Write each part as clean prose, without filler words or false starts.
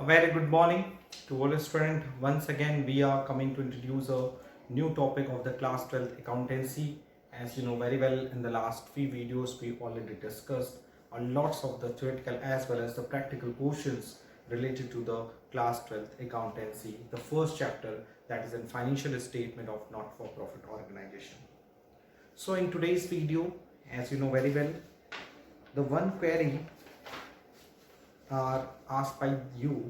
very good morning to all students. Once again, we are coming to introduce a new topic of the class 12th accountancy. As you know very well, in the last few videos, we already discussed a lots of the theoretical as well as the practical portions related to the class 12th accountancy, the first chapter, that is in financial statement of not-for-profit organization. So in today's video, as you know very well, the one query are asked by you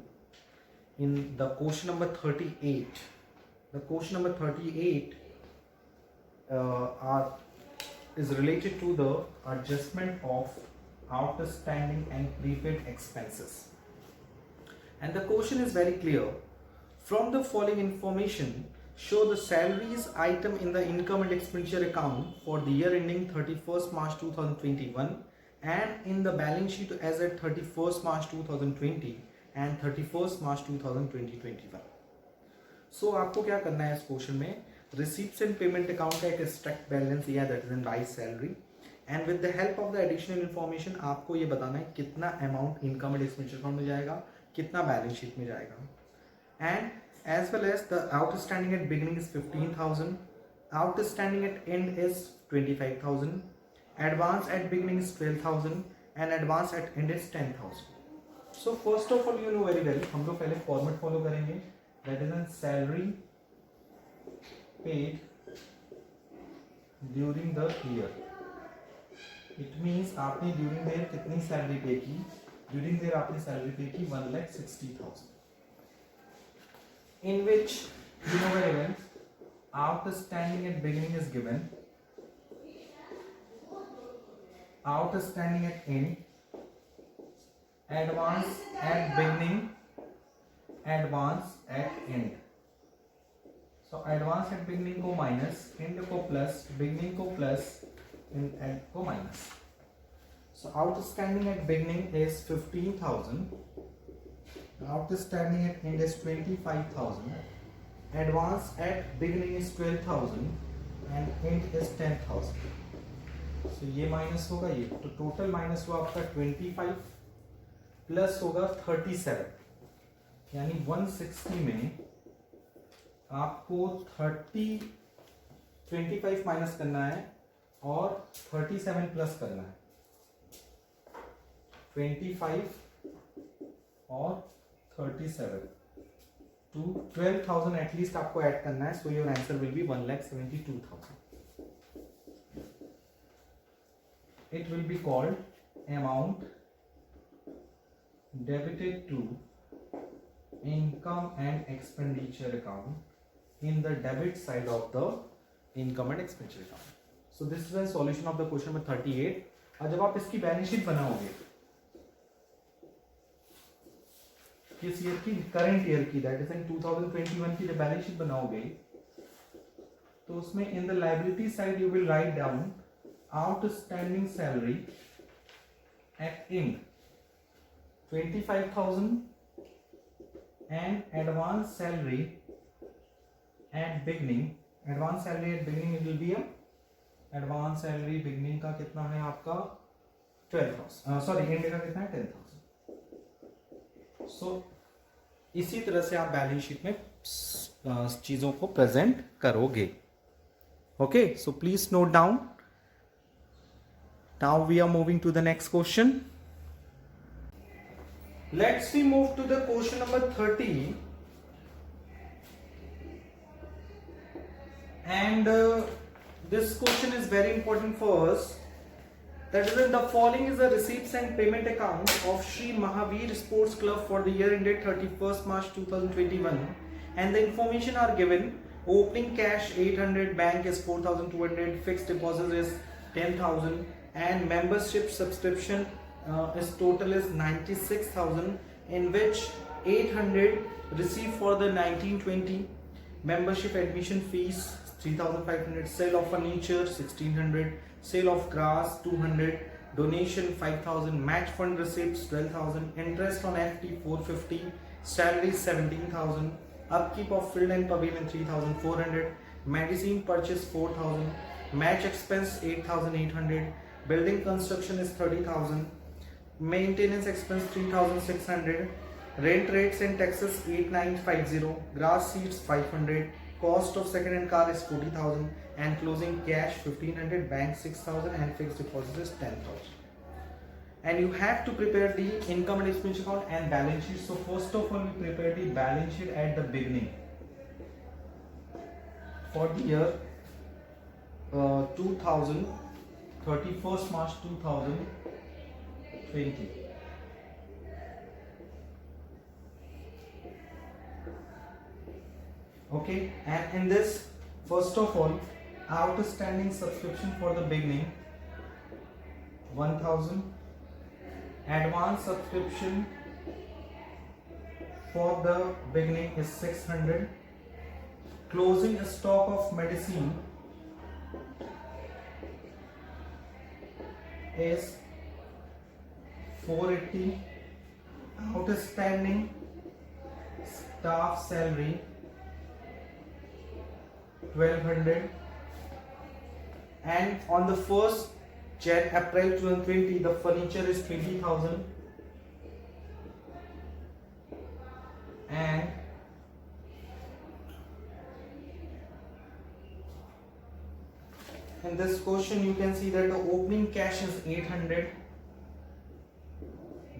in the question number 38. The question number 38 is related to the adjustment of outstanding and prepaid expenses. And the question is very clear. From the following information, show the salaries item in the income and expenditure account for the year ending 31st March 2021 and in the balance sheet as at 31st March 2020 and 31st March 2021. So आपको क्या करना है इस question में, receipts and payment account का एक struct balance दिया है, that is in right salary, and with the help of the additional information आपको ये बताना है कितना amount income and expenditure account में जाएगा, कितना बैलेंस शीट में जाएगा. And as well as the outstanding at beginning is 15,000, outstanding at end is 25,000, advance at beginning is 12,000 and advance at end is 10,000. So first of all, you know very well, हम लोग पहले format follow करेंगे, that is in salary paid during the year. It means आपने during the year कितनी salary पे की, during the year आपने salary पे की 1,60,000, in which you know very well outstanding at beginning is given, outstanding at end, advance at beginning, advance at end. So advance at beginning को minus, end को plus, beginning को plus, end को minus. So outstanding at beginning is 15,000, outstanding at end is 25,000, advance at beginning is 12,000 and end is 10,000. So ये minus होगा ये, तो total minus हुआ आपका 25 प्लस होगा 37, यानी 160 में आपको 25 माइनस करना है और 37 प्लस करना है, 25 और 37 to 12,000 एटलीस्ट आपको ऐड करना है. So your answer will B 1,72,000. It will be called amount debited to income and expenditure account in the debit side of the income and expenditure account. So this is a solution of the question number 38. और जब आप इसकी balance sheet बनाओगे किस year की, current year की, that is इन 2021 की जब बैलेंस शीट बनाओगे तो उसमें in the liability side you will write down outstanding salary at end 25,000 and advance salary at beginning. Advance salary at beginning will be a advance salary beginning का कितना है आपका 12,000, sorry and का कितना है 10,000. सो इसी तरह से आप बैलेंस शीट में चीजों को प्रेजेंट करोगे. Okay, so please note down. Now we are moving to the next question. Let's we move to the question number 30. And this question is very important for us. That is, the following is the receipts and payment account of Sri Mahavir Sports Club for the year ended 31st March 2021. And the information are given. Opening cash 800, bank is 4,200, fixed deposit is 10,000. And membership subscription is total is 96,000, in which 800 received for the 1920, membership admission fees 3,500, sale of furniture 1,600, sale of grass 200, donation 5,000, match fund receipts 12,000, interest on FD 450, salary 17,000, upkeep of field and pavilion 3,400, medicine purchase 4,000, match expense 8,800, building construction is 30,000, maintenance expense 3,600, Rent rates and taxes 8950, grass seeds 500, cost of second hand car is 40,000 and closing cash 1500, bank 6,000 and fixed deposit is 10,000. And you have to prepare the income and expense account and balance sheet. So first of all, we prepare the balance sheet at the beginning for the year 2000, 31st March 2020. Okay, and in this, first of all, outstanding subscription for the beginning 1000, advance subscription for the beginning is 600, closing stock of medicine is 480, outstanding staff salary 1200, and on the 1st April 2020 the furniture is 20,000, and in this question you can see that the opening cash is 800,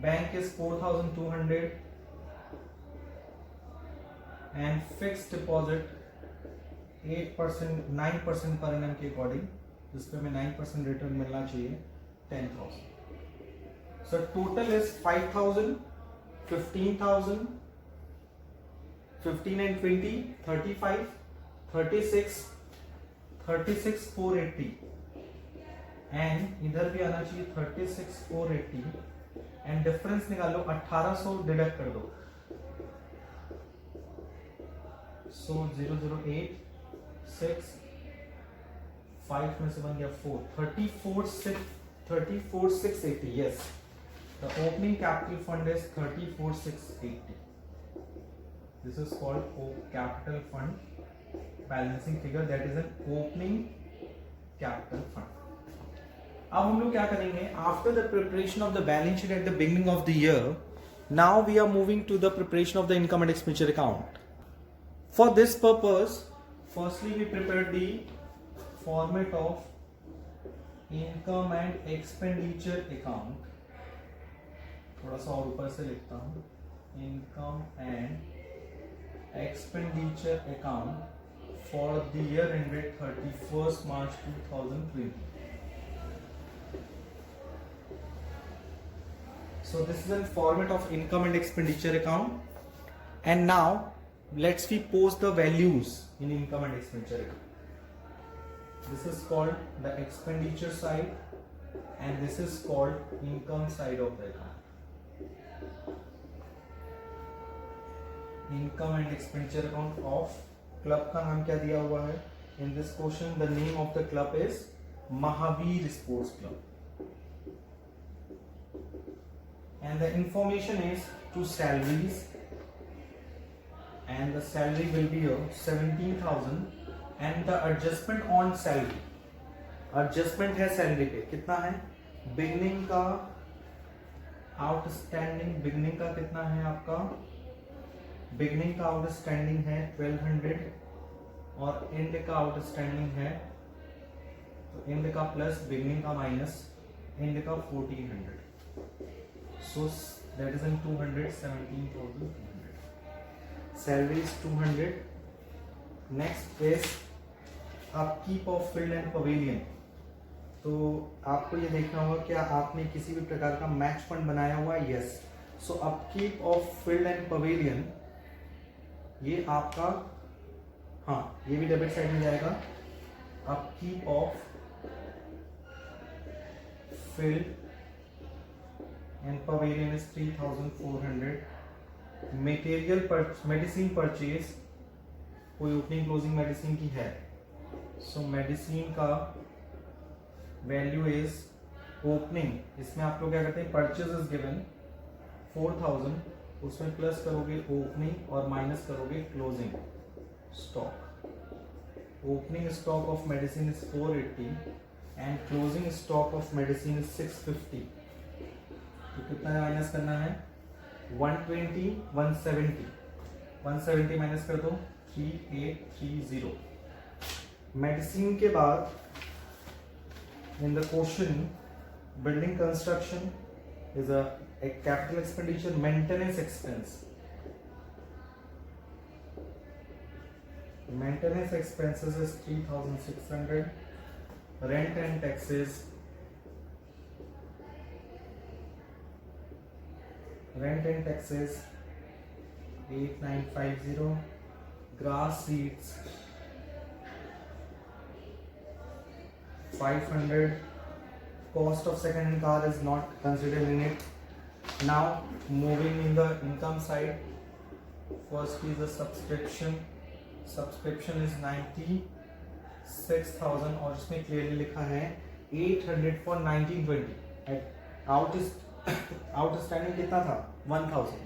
bank is 4,200 and fixed deposit 8%, 9% पर annum के according, जिस पे हमें 9% return मिलना चाहिए 10,000. So total is 5,000, 15,000, 15 and 20, 35, 36, 36,480 and इधर भी आना चाहिए 36,480 एंड डिफरेंस निकालो 1800 डिडक्ट कर दो. So 008 6 5 में से बन गया 4, 34,680. Yes, the opening capital fund is 34,680. This is called capital fund balancing figure, that is an opening capital fund. अब हम लोग क्या करेंगे, after the preparation of the balance sheet at the beginning of the year, now we are moving to the preparation of the income and expenditure account. For this purpose, firstly we prepared the format of income and expenditure account. थोड़ा सा और ऊपर से लिखता हूँ, income and expenditure account for the year ended 31st March 2020. So this is a format of income and expenditure account, and now let's we post the values in income and expenditure account. This is called the expenditure side and this is called income side of the account. Income and expenditure account of club का नाम क्या दिया हुआ है? In this question the name of the club is Mahavir Sports Club and the information is to salaries, and the salary will be 17,000 and the adjustment on salary, adjustment है salary पे कितना है, बिगनिंग का outstanding, beginning का कितना है आपका, beginning का आउटस्टैंडिंग है 1200 और एंड का आउटस्टैंडिंग है, तो एंड का प्लस बिगनिंग का माइनस एंड का 1400, so that is in 217,200. Salary is 200. Next is upkeep of field and pavilion. तो आपको ये देखना होगा क्या आपने किसी भी प्रकार का मैच फंड बनाया हुआ है. Yes. So upkeep of field and pavilion ये आपका, हाँ ये भी डेबिट साइड में जाएगा. Upkeep of field and pavilion is 3,400. Material medicine purchase, कोई ओपनिंग क्लोजिंग मेडिसिन की है, सो मेडिसिन का वैल्यू इज ओपनिंग, इसमें आप लोग क्या करते हैं, परचेज इज गिवन 4,000, उसमें प्लस करोगे ओपनिंग और माइनस करोगे closing stock. Opening stock of medicine is 480 and closing stock of medicine is 650. तो कितना माइनस करना है, 120, 170, 170 माइनस कर दो 3830। मेडिसिन के बाद in the question building construction is a capital expenditure, maintenance expense. Maintenance expenses is 3600, rent and taxes 8950, grass seeds 500, cost of second hand car is not considered in it. Now moving in the income side, first is the subscription is 96,000 और इसमें clearly लिखा है 800 for 1920। Outstanding कितना था 1000,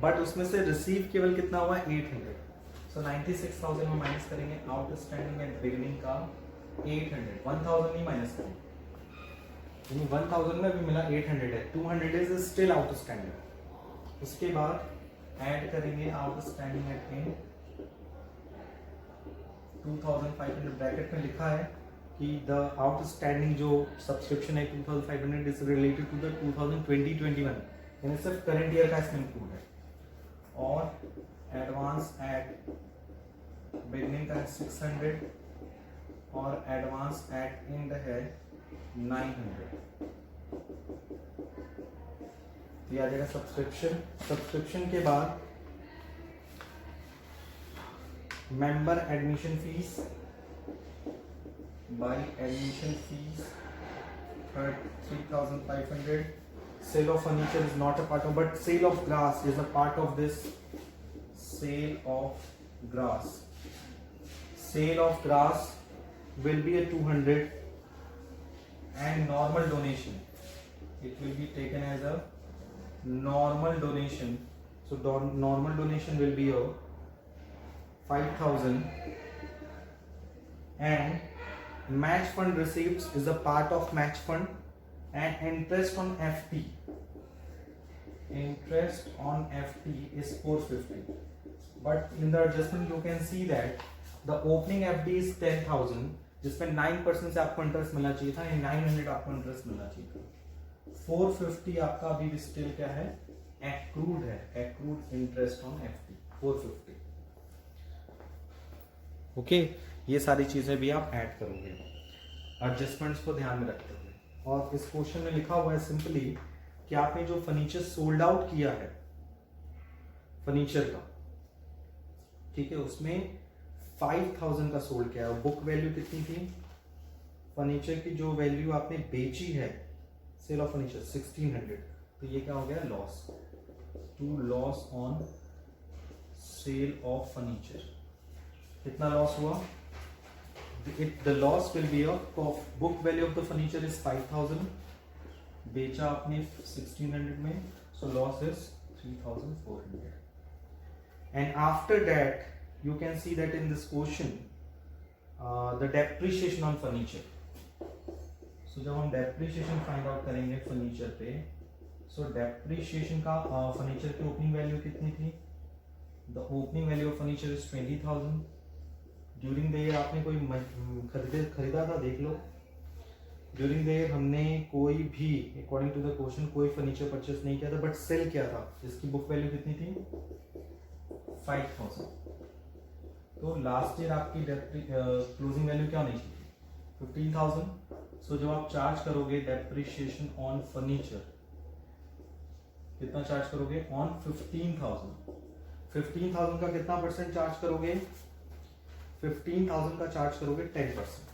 but उसमें से receive केवल कितना हुआ 800। सो 96,000 में माइनस करेंगे आउटस्टैंडिंग एट बिगिनिंग का 800, 1000 नहीं माइनस करेंगे, 1000 में भी मिला 800 है, 200 इज स्टिल आउटस्टैंडिंग। उसके बाद ऐड करेंगे आउटस्टैंडिंग एट एंड 2500, ब्रैकेट में लिखा है कि द आउटस्टैंडिंग जो सब्सक्रिप्शन है 2500 इज रिलेटेड टू द 2020-21, यानी सिर्फ करंट ईयर का इसमें इंक्लूड है। और एडवांस एट बिगनिंग का 600 और एडवांस एट एंड है 900। तो ये आ जाएगा सब्सक्रिप्शन के बाद member admission fees, by admission fees 3500, sale of furniture is not a part of, but sale of grass is a part of this. Sale of grass will be a 200, and normal donation, it will be taken as a normal donation. So normal donation will be a 5,000, and match fund receipts is a part of match fund, and interest on FT is 450, but in the adjustment you can see that the opening FD is 10,000, जिसमें 9% से आपको interest मिलना चाहिए था, 900 आपको interest मिलना चाहिए था। 450 आपका अभी स्टिल क्या है, एक्रूड है, accrued interest on FD 450। Okay, ये सारी चीजें भी आप ऐड करोगे एडजस्टमेंट्स को ध्यान में रखते हुए। और इस क्वेश्चन में लिखा हुआ है सिंपली कि आपने जो फर्नीचर सोल्ड आउट किया है फर्नीचर का, ठीक है, उसमें 5000 का सोल्ड किया है। बुक वैल्यू कितनी थी फर्नीचर की, जो वैल्यू आपने बेची है सेल ऑफ फर्नीचर 1600, तो ये क्या हो गया, loss to loss on sale of furniture. कितना लॉस हुआ, the loss will be a book value of the furniture is 5000, बेचा आपने 1600 में, so loss is 3400। And after that you can see that in this question the depreciation on furniture. So जब हम depreciation find out करेंगे furniture पे, so depreciation का furniture की opening value कितनी थी, the opening value of furniture is 20,000। during the year आपने कोई खरीदा था, देख लो, during the year हमने कोई भी according to the question कोई furniture purchase नहीं किया था, but sell किया था, इसकी book value कितनी थी 5000। तो लास्ट ईयर आपकी क्लोजिंग वैल्यू क्या होनी चाहिए 15,000। सो जब आप चार्ज करोगे डेप्रिशिएशन ऑन फर्नीचर, कितना चार्ज करोगे ऑन 15,000 का कितना परसेंट चार्ज करोगे, 15,000 का चार्ज करोगे 10%,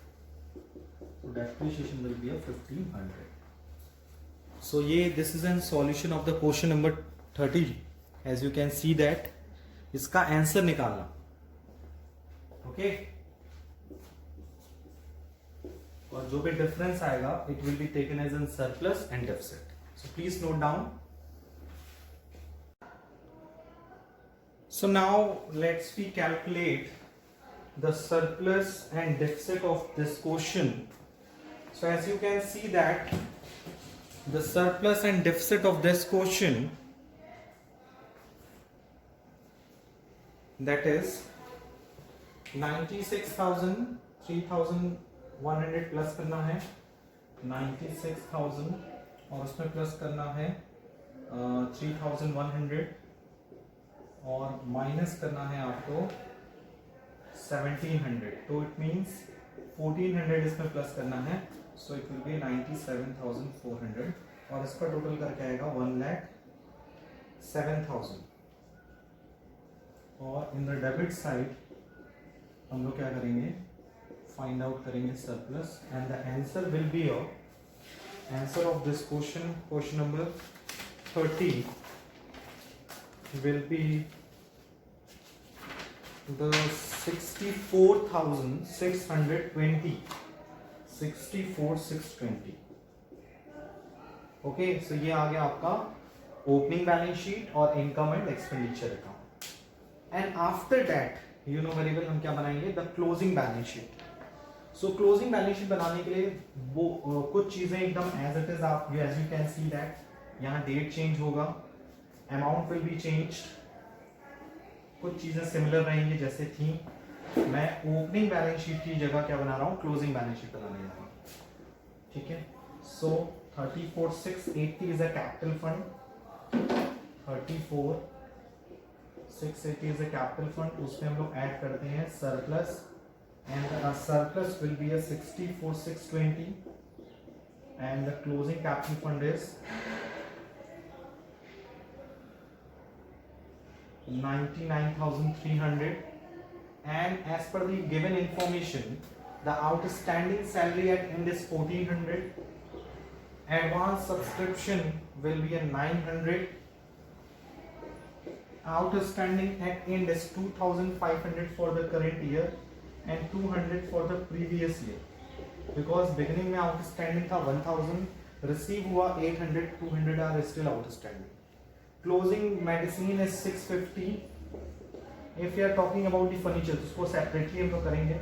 तो डेप्रिशिएशन विल बी 1500। सो ये this is an solution of the question number 30। As you can see that इसका आंसर निकालना, ओके, और जो भी डिफरेंस आएगा it will be taken as an surplus and deficit. So please note down. So now let's we calculate the surplus and deficit of this question. So as you can see that the surplus and deficit of this question that is 96,000 3,100 plus करना है 96,000 और उसमें plus करना है 3,100 और minus करना है आपको 1,700, तो इट मीन्स 1,400 इसमें प्लस करना है, सो इट विल बी 97,400 और इसका टोटल करके आएगा 1,07,000। और इन द डेबिट साइड हम लोग क्या करेंगे, फाइंड आउट करेंगे surplus and the answer will be answer of this question, question number 30 will be the 64,620 64,620। Okay, so ये आ गया आपका ओपनिंग बैलेंस शीट और income and expenditure account. And after that you know very well हम क्या बनाएंगे, the closing balance sheet. So closing balance sheet बनाने के लिए वो कुछ चीजें एकदम एज इट इज, आप as you can see that यहाँ डेट चेंज होगा, अमाउंट विल बी चेंज्ड, कुछ चीजें सिमिलर रहेंगी जैसे थी। मैं ओपनिंग बैलेंस शीट की जगह क्या बना रहा हूँ, क्लोजिंग बैलेंस शीट बनाने जा रहा हूँ, ठीक है। सो 34,680 is a capital fund, 34,680 is a capital fund, उसमें हम लोग ऐड करते हैं surplus and surplus will be a 64,620 and the closing capital fund is 99,300 and as per the given information the outstanding salary at end is 1,400, advance subscription will be a 900, outstanding at end is 2,500 for the current year and 200 for the previous year, because beginning में outstanding था 1,000, receive हुआ 800, 200 are still outstanding. Closing medicine is 650. If you are talking about the furniture, उसको separately हम लोग करेंगे।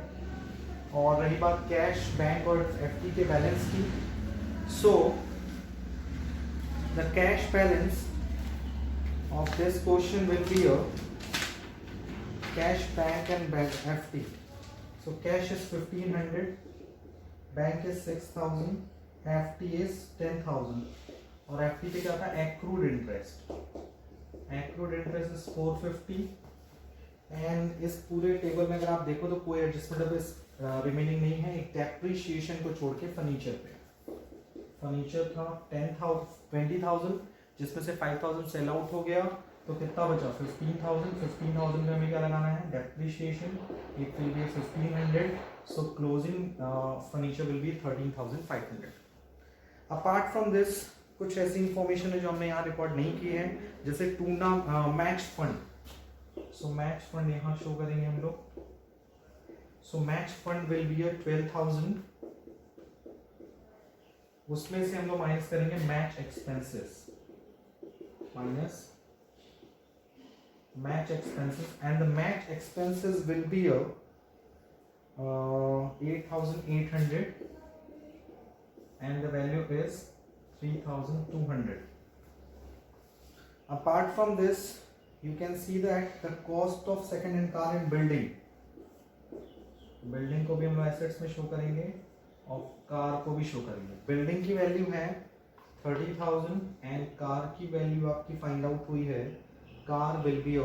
और रही बात कैश, बैंक और एफडी के बैलेंस की, so the cash balance of this question will be cash, bank and bank FD. So cash is 1,500, bank is 6,000, FD is 10,000 और एफडी पे क्या था, accrued interest, accrued interest is 450 and इस पूरे table में अगर आप देखो तो कोई एडजस्टमेंट अब रिमेनिंग नहीं है, एक डेप्रिसिएशन को छोड़ के फर्नीचर पे, फर्नीचर था 20,000 जिसमें से 5,000 सेल आउट हो गया, तो कितना बचा 15,000 में हमें क्या लगाना है, depreciation, it will B 1,500, so closing furniture will be 13,500। Apart from this कुछ ऐसी इंफॉर्मेशन है जो हमने यहाँ रिकॉर्ड नहीं की है, जैसे match fund. So match fund यहाँ शो करेंगे हम लोग। So match fund will be 12,000, उसमें से हम लोग माइनस करेंगे match expenses, minus match expenses and the match expenses will be 8,800 and the value is 3,200. Apart from this, you can see that the cost of second hand car in building को भी हम assets में show करेंगे और car को भी show करेंगे। Building की वैल्यू है 30,000 एंड कार की वैल्यू आपकी फाइंड आउट हुई है, car will be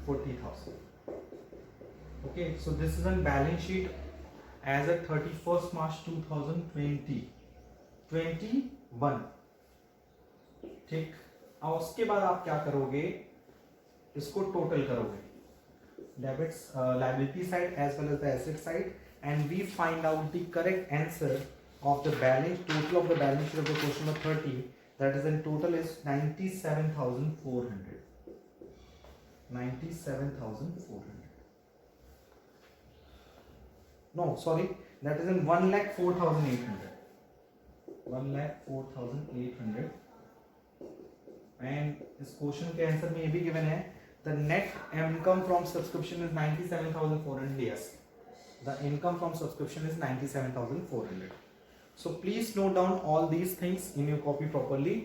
40,000। Okay, so this is an balance sheet as at 31st March 2021। ठीक, और उसके बाद आप क्या करोगे, इसको टोटल करोगे, debits liability side as well as the asset side, and we find out the correct answer of the balance, total of the balance sheet of the question number 30, that is in total is 97,400, 97,400, no sorry, that is in 1,04,800, 1,04,800। And इस question के answer में ये भी given है, the net income from subscription is 97,400, yes, the income from subscription is 97,400। So please note down all these things in your copy properly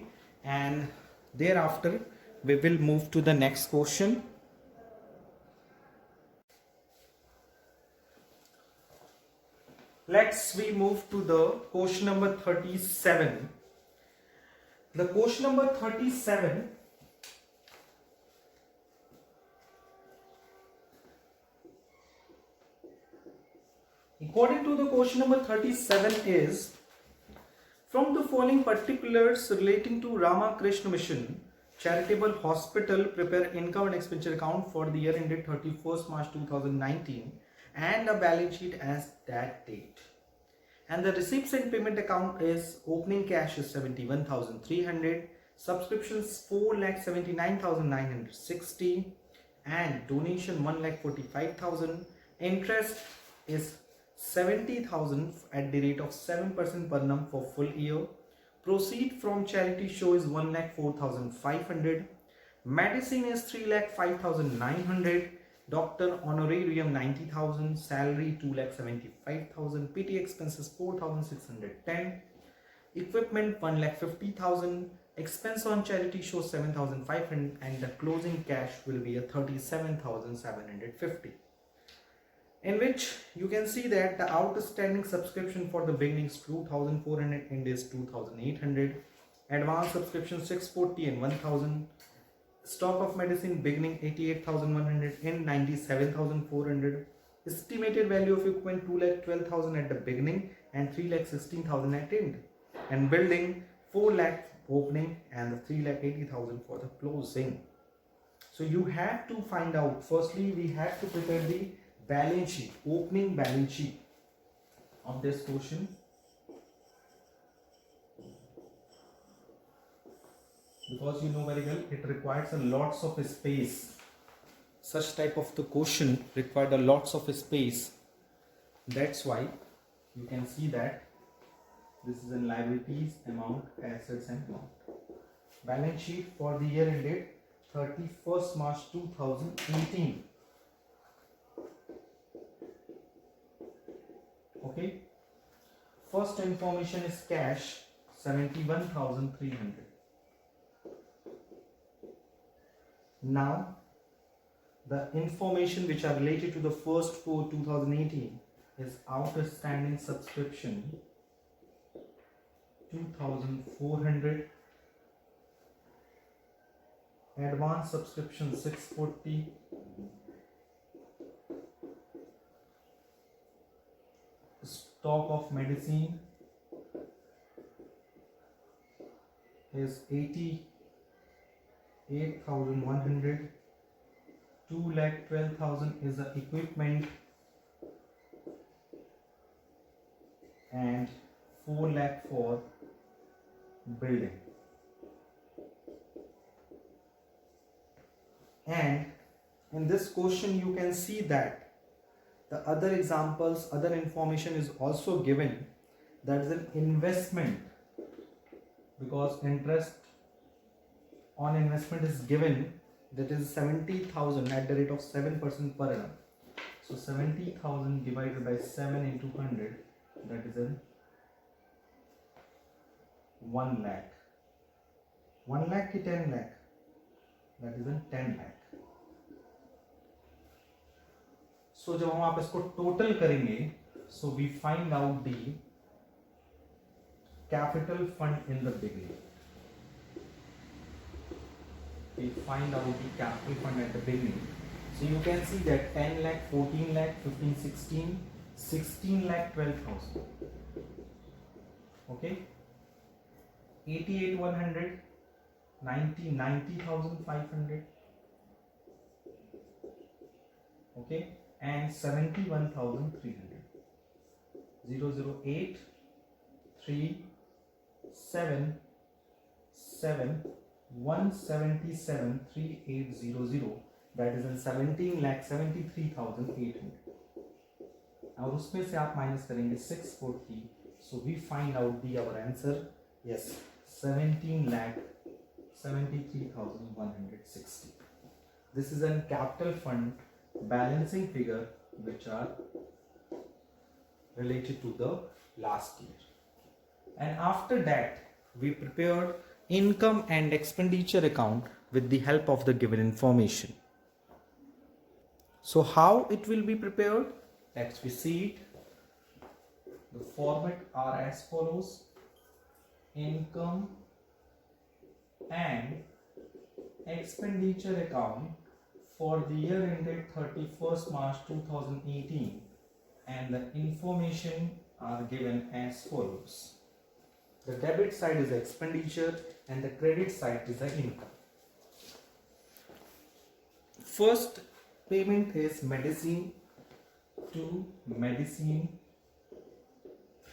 and thereafter we will move to the next question. we move to the question number 37. The question number 37, according to the question number 37 is, from the following particulars relating to Ramakrishna Mission Charitable Hospital, prepare income and expenditure account for the year ended 31st March 2019 and a balance sheet as that date. And the receipts and payment account is opening cash is 71,300, subscriptions 4,79,960, and donation 1,45,000. Interest is 70,000 at the rate of 7% per annum for full year. Proceed from charity show is 1,04,500. Medicine is 3,05,900. Doctor honorarium 90,000. Salary 2,75,000. PT expenses 4,610. Equipment 1,50,000. Expense on charity show 7,500, and the closing cash will be a 37,750. In which you can see that the outstanding subscription for the beginning is 2,400, end is 2,800, advance subscription 640 and 1,000, stock of medicine beginning 88,100, end 97,400, estimated value of equipment 2,12,000 at the beginning and 3,16,000 at end, and building 4 lakh opening and 3,80,000 for the closing. So you have to find out, firstly we have to prepare the balance sheet, opening balance sheet of this question. Because you know very well it requires a lots of space. Such type of the question required a lots of space. That's why you can see that this is in liabilities, amount, assets and amount. Balance sheet for the year ended 31st March 2018. Okay, first information is cash 71,300. Now the information which are related to the first for 2018 is outstanding subscription 2,400, advance subscription 640, stock of medicine is 88,100, 2,12,000 is the equipment, and 4 lakh for building. And in this question you can see that the other examples, other information is also given, that is an investment, because interest on investment is given, that is 70,000 at the rate of 7% per annum. So 70,000 divided by 7 into 100, that is in 1 lakh. 1 lakh ki 10 lakh, that is in 10 lakh. So जब हम आप इसको total करेंगे, so we find out the capital fund in the beginning. We find out the capital fund at the beginning. So you can see that 10 lakh, 14 lakh, 15, 16, 16 lakh 12,000. Okay. 88,100, 90,500. Okay. And 71,300. 008 3 7 7 177 3800, that is in 17,73,800. और उसमें से आप minus करेंगे 640, so we find out the our answer, yes, 17,73,160. This is a capital fund balancing figure which are related to the last year. And after that we prepared income and expenditure account with the help of the given information. So how it will be prepared? Let's we see it. The format are as follows: income and expenditure account for the year ended 31st March 2018, and the information are given as follows. The debit side is the expenditure and the credit side is the income. First payment is medicine to medicine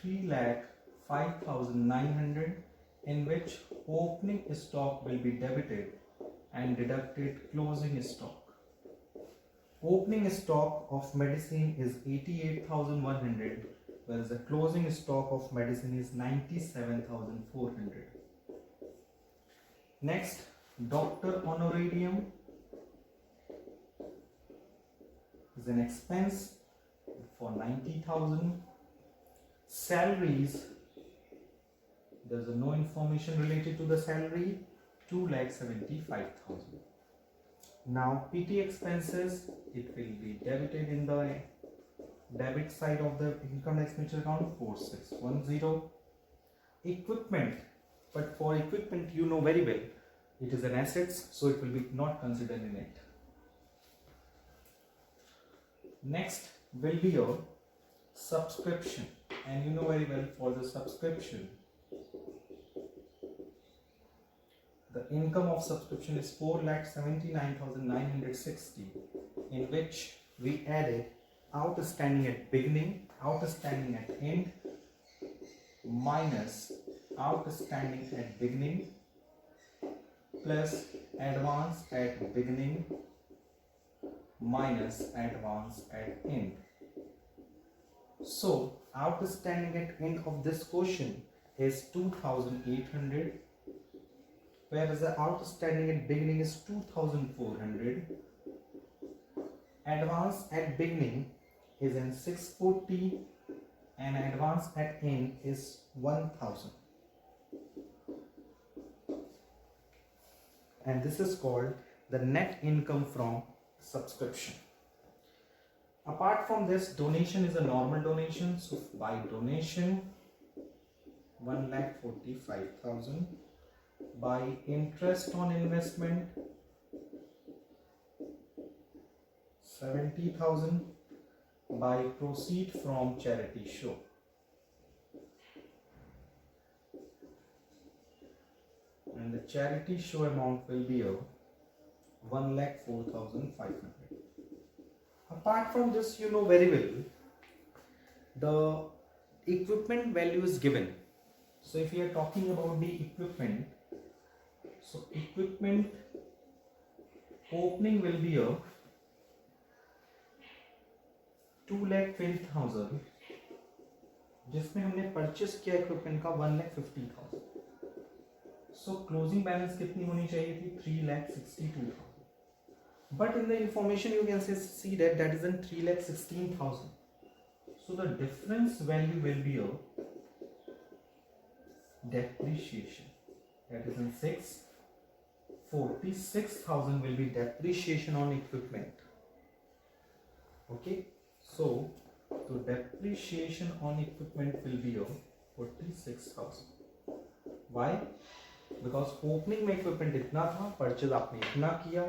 3,05,900, in which opening stock will be debited and deducted closing stock. Opening stock of medicine is 88,100, whereas the closing stock of medicine is 97,400. Next, doctor honorarium is an expense for 90,000. Salaries, there is no information related to the salary, 2,75,000. Now PT expenses, it will be debited in the debit side of the income expenditure account, 4610. Equipment, but for equipment you know very well it is an assets, so it will be not considered in it. Next will be your subscription, and you know very well for the subscription the income of subscription is 4,79,960, in which we added outstanding at beginning, outstanding at end, minus outstanding at beginning plus advance at beginning minus advance at end. So outstanding at end of this question is 2,800, whereas the outstanding at beginning is 2,400. Advance at beginning is in 640 and advance at end is 1,000. And this is called the net income from subscription. Apart from this, donation is a normal donation. So by donation, 1,45,000. By interest on investment, 70,000. By proceed from charity show, and the charity show amount will be 1,04,500. Apart from this, you know very well the equipment value is given. So if we are talking about the equipment, so equipment opening will be 2,20,000, जिसमें हमने purchase किया equipment का 1,50,000. सो closing balance कितनी होनी चाहिए थी? 3,62,000. But in the information you can see that is in 3,16,000. So the difference value will be depreciation. That is in 46,000 will be depreciation on equipment. Okay. So depreciation on equipment will be 46,000. Why? Because opening में equipment इतना था, purchase आपने इतना किया,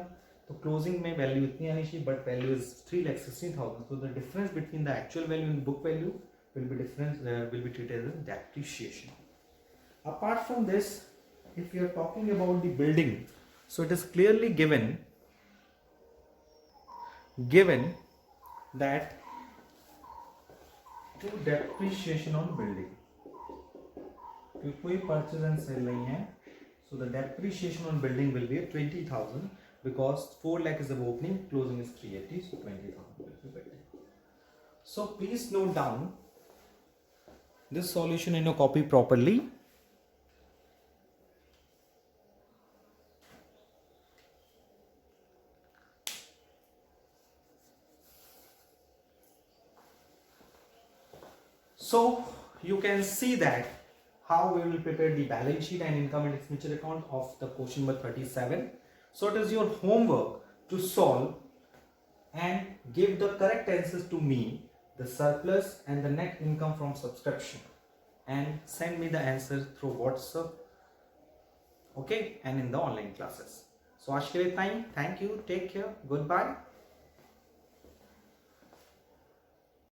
तो closing में value इतनी आनी चाहिए, but value is 3,16,000. So the difference between the actual value and book value will be treated as depreciation. Apart from this, if you are talking about the building, so it is clearly given that to depreciation on building, क्योंकि कोई purchase and sale नहीं है, so the depreciation on building will be 20,000, because 4 lakh is the opening, closing is 380, so 20,000 will be better. So please note down this solution in your copy properly. So you can see that how we will prepare the balance sheet and income and expenditure account of the question number 37. So it is your homework to solve and give the correct answers to me. the surplus and the net income from subscription, and send me the answer through WhatsApp, okay, and in the online classes. So आज के लिए thank you, take care, goodbye.